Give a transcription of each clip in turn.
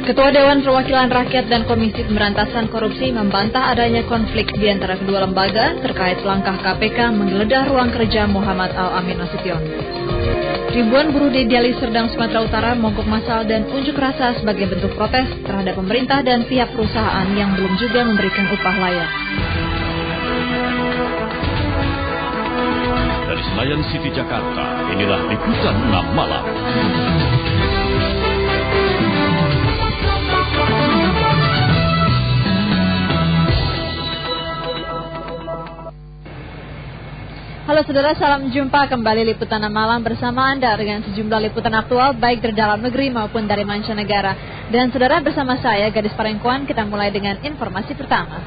Ketua Dewan Perwakilan Rakyat dan Komisi Pemberantasan Korupsi membantah adanya konflik di antara kedua lembaga terkait langkah KPK menggeledah ruang kerja Muhammad Al-Amin Nasution. Ribuan buruh di Deli Serdang, Sumatera Utara mogok massal dan unjuk rasa sebagai bentuk protes terhadap pemerintah dan pihak perusahaan yang belum juga memberikan upah layak. Dari Senayan City, Jakarta, inilah Liputan 6 Malam. Halo saudara, salam jumpa kembali Liputan 6 Malam bersama Anda dengan sejumlah liputan aktual baik dari dalam negeri maupun dari mancanegara. Dan saudara, bersama saya Gadis Parengkuan, kita mulai dengan informasi pertama.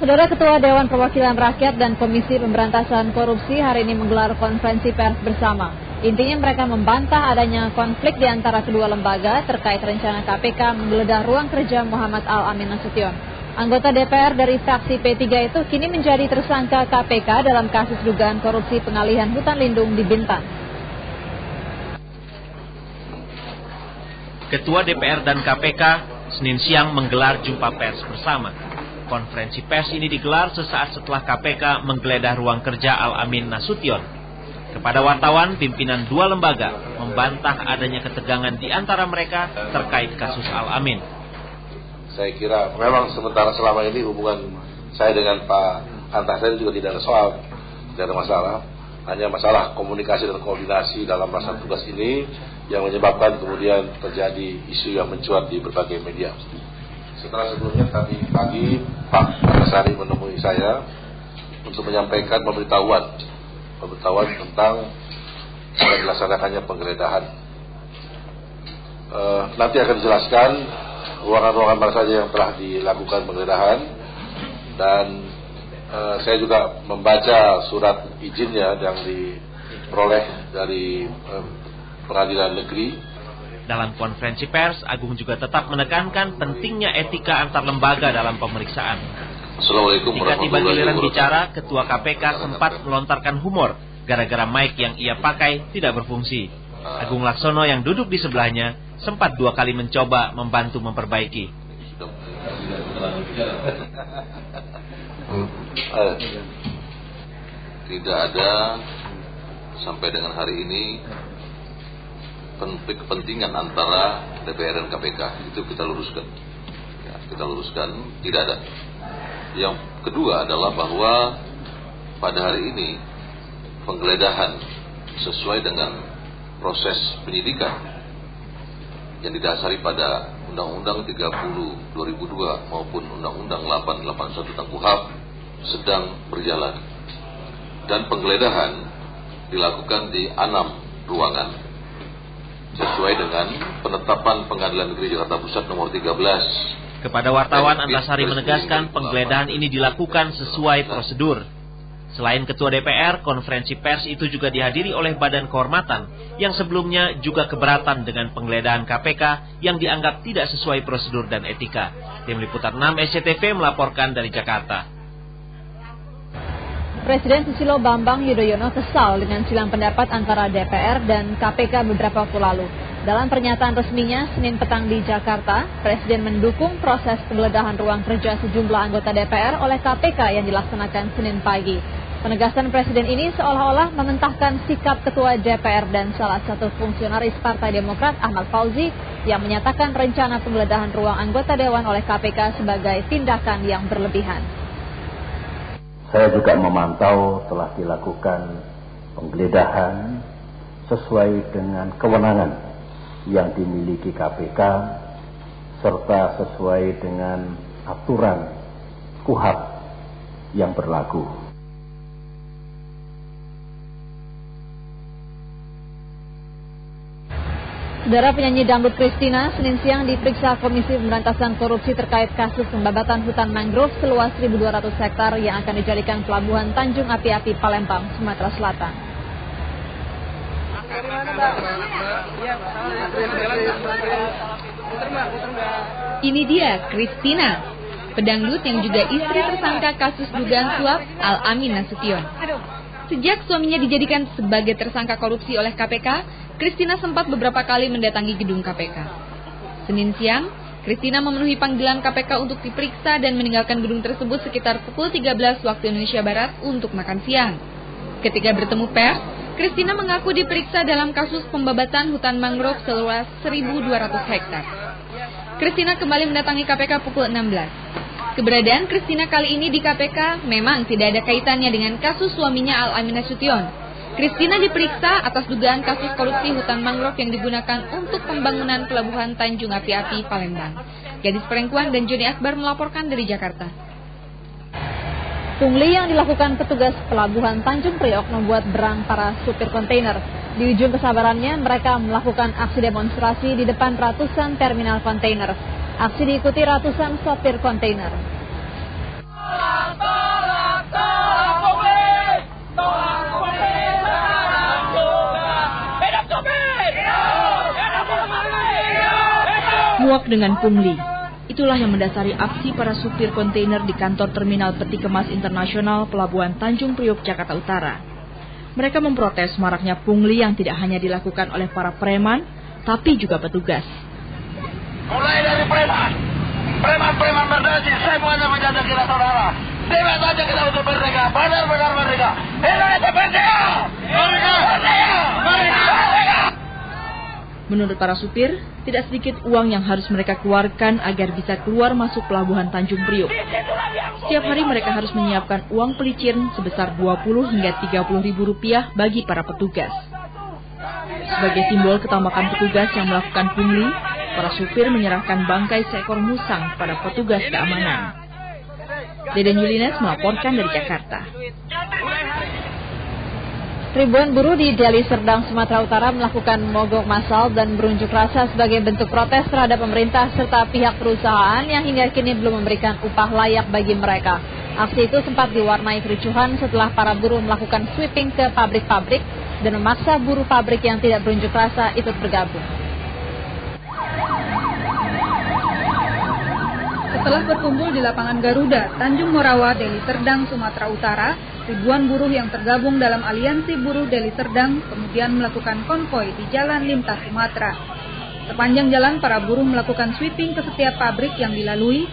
Saudara, Ketua Dewan Perwakilan Rakyat dan Komisi Pemberantasan Korupsi hari ini menggelar konferensi pers bersama. Intinya mereka membantah adanya konflik di antara kedua lembaga terkait rencana KPK menggeledah ruang kerja Muhammad Al-Amin Nasution. Anggota DPR dari fraksi P3 itu kini menjadi tersangka KPK dalam kasus dugaan korupsi pengalihan hutan lindung di Bintan. Ketua DPR dan KPK Senin siang menggelar jumpa pers bersama. Konferensi pers ini digelar sesaat setelah KPK menggeledah ruang kerja Al-Amin Nasution. Kepada wartawan, pimpinan dua lembaga membantah adanya ketegangan di antara mereka terkait kasus Al-Amin. Saya kira memang sementara selama ini hubungan saya dengan Pak Antasari juga tidak ada soal, tidak ada masalah. Hanya masalah komunikasi dan koordinasi dalam melaksanakan tugas ini yang menyebabkan kemudian terjadi isu yang mencuat di berbagai media. Setelah sebelumnya tadi pagi Pak Antasari menemui saya untuk menyampaikan pemberitahuan tentang dilaksanakannya penggeledahan. Nanti akan dijelaskan ruangan-ruangan mana saja yang telah dilakukan penggeledahan, dan saya juga membaca surat izinnya yang diperoleh dari pengadilan negeri. Dalam konferensi pers, Agung juga tetap menekankan pentingnya etika antar lembaga dalam pemeriksaan. Ketika tiba giliran bicara, Ketua KPK sempat melontarkan humor gara-gara mic yang ia pakai tidak berfungsi. Agung Laksono yang duduk di sebelahnya sempat 2 kali mencoba membantu memperbaiki. Tidak ada sampai dengan hari ini konflik kepentingan antara DPR dan KPK. Itu kita luruskan. Tidak ada. Yang kedua adalah bahwa pada hari ini penggeledahan sesuai dengan proses penyidikan yang didasari pada Undang-Undang 30 2002 maupun Undang-Undang 881 tentang KUHP sedang berjalan, dan penggeledahan dilakukan di 6 ruangan sesuai dengan penetapan Pengadilan Negeri Jakarta Pusat nomor 13. Kepada wartawan, Antasari menegaskan penggeledahan ini dilakukan sesuai prosedur. Selain Ketua DPR, konferensi pers itu juga dihadiri oleh Badan Kehormatan yang sebelumnya juga keberatan dengan penggeledahan KPK yang dianggap tidak sesuai prosedur dan etika. Tim Liputan 6 SCTV melaporkan dari Jakarta. Presiden Susilo Bambang Yudhoyono kesal dengan silang pendapat antara DPR dan KPK beberapa waktu lalu. Dalam pernyataan resminya Senin petang di Jakarta, Presiden mendukung proses penggeledahan ruang kerja sejumlah anggota DPR oleh KPK yang dilaksanakan Senin pagi. Penegasan Presiden ini seolah-olah mementahkan sikap Ketua DPR dan salah satu fungsionaris Partai Demokrat Ahmad Fauzi yang menyatakan rencana penggeledahan ruang anggota Dewan oleh KPK sebagai tindakan yang berlebihan. Saya juga memantau telah dilakukan penggeledahan sesuai dengan kewenangan yang dimiliki KPK serta sesuai dengan aturan KUHP yang berlaku. Saudara, penyanyi dangdut Christina Senin siang diperiksa Komisi Pemberantasan Korupsi terkait kasus pembabatan hutan mangrove seluas 1.200 hektar yang akan dijadikan pelabuhan Tanjung Api-Api, Palembang, Sumatera Selatan. Ini dia Christina, pedangdut yang juga istri tersangka kasus dugaan suap Al-Amin Nasution. Sejak suaminya dijadikan sebagai tersangka korupsi oleh KPK, Christina sempat beberapa kali mendatangi gedung KPK. Senin siang, Christina memenuhi panggilan KPK untuk diperiksa dan meninggalkan gedung tersebut sekitar pukul 13 waktu Indonesia Barat untuk makan siang. Ketika bertemu pers, Christina mengaku diperiksa dalam kasus pembabatan hutan mangrove seluas 1.200 hektar. Christina kembali mendatangi KPK pukul 16. Keberadaan Christina kali ini di KPK memang tidak ada kaitannya dengan kasus suaminya Al-Amin Nasution. Christina diperiksa atas dugaan kasus korupsi hutan mangrove yang digunakan untuk pembangunan pelabuhan Tanjung Api-Api, Palembang. Gadis Perempuan dan Joni Akbar melaporkan dari Jakarta. Pungli yang dilakukan petugas pelabuhan Tanjung Priok membuat berang para supir kontainer. Di ujung kesabarannya, mereka melakukan aksi demonstrasi di depan ratusan terminal kontainer. Aksi diikuti ratusan sopir kontainer. Muak dengan pungli. Itulah yang mendasari aksi para supir kontainer di kantor Terminal Peti Kemas Internasional Pelabuhan Tanjung Priok, Jakarta Utara. Mereka memprotes maraknya pungli yang tidak hanya dilakukan oleh para preman, tapi juga petugas. Mulai dari preman berdasi, semuanya menjajah kita saudara. Dengan saja kita untuk merdeka, benar-benar merdeka. Indonesia merdeka! Merdeka! Merdeka! Menurut para supir, tidak sedikit uang yang harus mereka keluarkan agar bisa keluar masuk pelabuhan Tanjung Priok. Setiap hari mereka harus menyiapkan uang pelicin sebesar 20 hingga 30 ribu rupiah bagi para petugas. Sebagai simbol ketamakan petugas yang melakukan pungli, para supir menyerahkan bangkai seekor musang kepada petugas keamanan. Deden Yulines melaporkan dari Jakarta. Ribuan buruh di Deli Serdang, Sumatera Utara melakukan mogok massal dan berunjuk rasa sebagai bentuk protes terhadap pemerintah serta pihak perusahaan yang hingga kini belum memberikan upah layak bagi mereka. Aksi itu sempat diwarnai kericuhan setelah para buruh melakukan sweeping ke pabrik-pabrik dan memaksa buruh pabrik yang tidak berunjuk rasa ikut bergabung. Setelah berkumpul di lapangan Garuda, Tanjung Morawa, Deli Serdang, Sumatera Utara, ribuan buruh yang tergabung dalam Aliansi Buruh Deli Serdang kemudian melakukan konvoi di Jalan Lintas Sumatera. Sepanjang jalan, para buruh melakukan sweeping ke setiap pabrik yang dilalui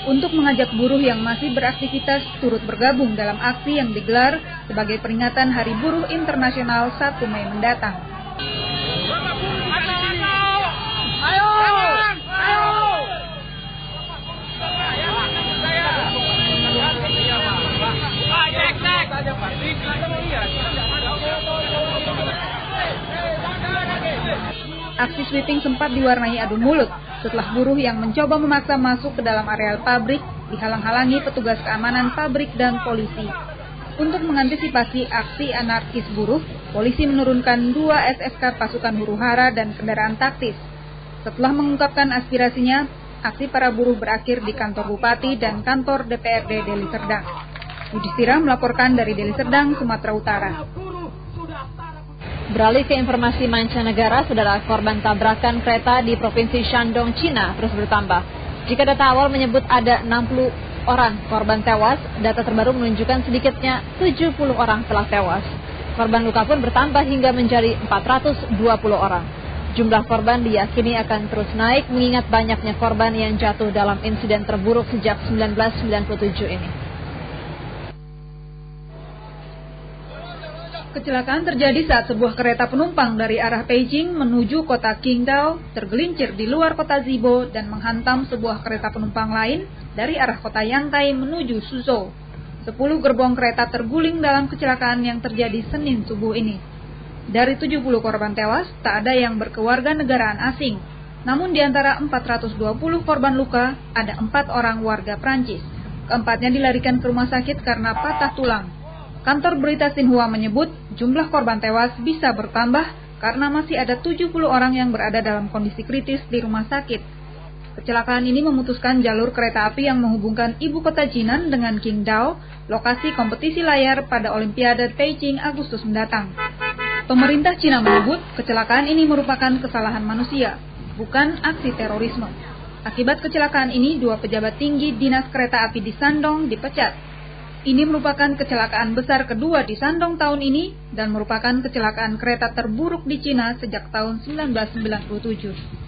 untuk mengajak buruh yang masih beraktivitas turut bergabung dalam aksi yang digelar sebagai peringatan Hari Buruh Internasional 1 Mei mendatang. Aksi sweeping sempat diwarnai adu mulut setelah buruh yang mencoba memaksa masuk ke dalam areal pabrik dihalang-halangi petugas keamanan pabrik dan polisi. Untuk mengantisipasi aksi anarkis buruh, polisi menurunkan 2 SSK pasukan huru-hara dan kendaraan taktis. Setelah mengungkapkan aspirasinya, aksi para buruh berakhir di kantor Bupati dan kantor DPRD Deli Serdang. Yudhistira melaporkan dari Deli Serdang, Sumatera Utara. Beralih ke informasi mancanegara, saudara, korban tabrakan kereta di Provinsi Shandong, Cina terus bertambah. Jika data awal menyebut ada 60 orang korban tewas, data terbaru menunjukkan sedikitnya 70 orang telah tewas. Korban luka pun bertambah hingga menjadi 420 orang. Jumlah korban diyakini akan terus naik mengingat banyaknya korban yang jatuh dalam insiden terburuk sejak 1997 ini. Kecelakaan terjadi saat sebuah kereta penumpang dari arah Beijing menuju kota Qingdao tergelincir di luar kota Zibo dan menghantam sebuah kereta penumpang lain dari arah kota Yantai menuju Suzhou. 10 gerbong kereta terguling dalam kecelakaan yang terjadi Senin subuh ini. Dari 70 korban tewas, tak ada yang berkewarganegaraan asing. Namun di antara 420 korban luka, ada 4 orang warga Prancis. Keempatnya dilarikan ke rumah sakit karena patah tulang. Kantor berita Xinhua menyebut jumlah korban tewas bisa bertambah karena masih ada 70 orang yang berada dalam kondisi kritis di rumah sakit. Kecelakaan ini memutuskan jalur kereta api yang menghubungkan ibu kota Jinan dengan Qingdao, lokasi kompetisi layar pada Olimpiade Beijing Agustus mendatang. Pemerintah Cina menyebut kecelakaan ini merupakan kesalahan manusia, bukan aksi terorisme. Akibat kecelakaan ini, 2 pejabat tinggi dinas kereta api di Shandong dipecat. Ini merupakan kecelakaan besar kedua di Shandong tahun ini dan merupakan kecelakaan kereta terburuk di Cina sejak tahun 1997.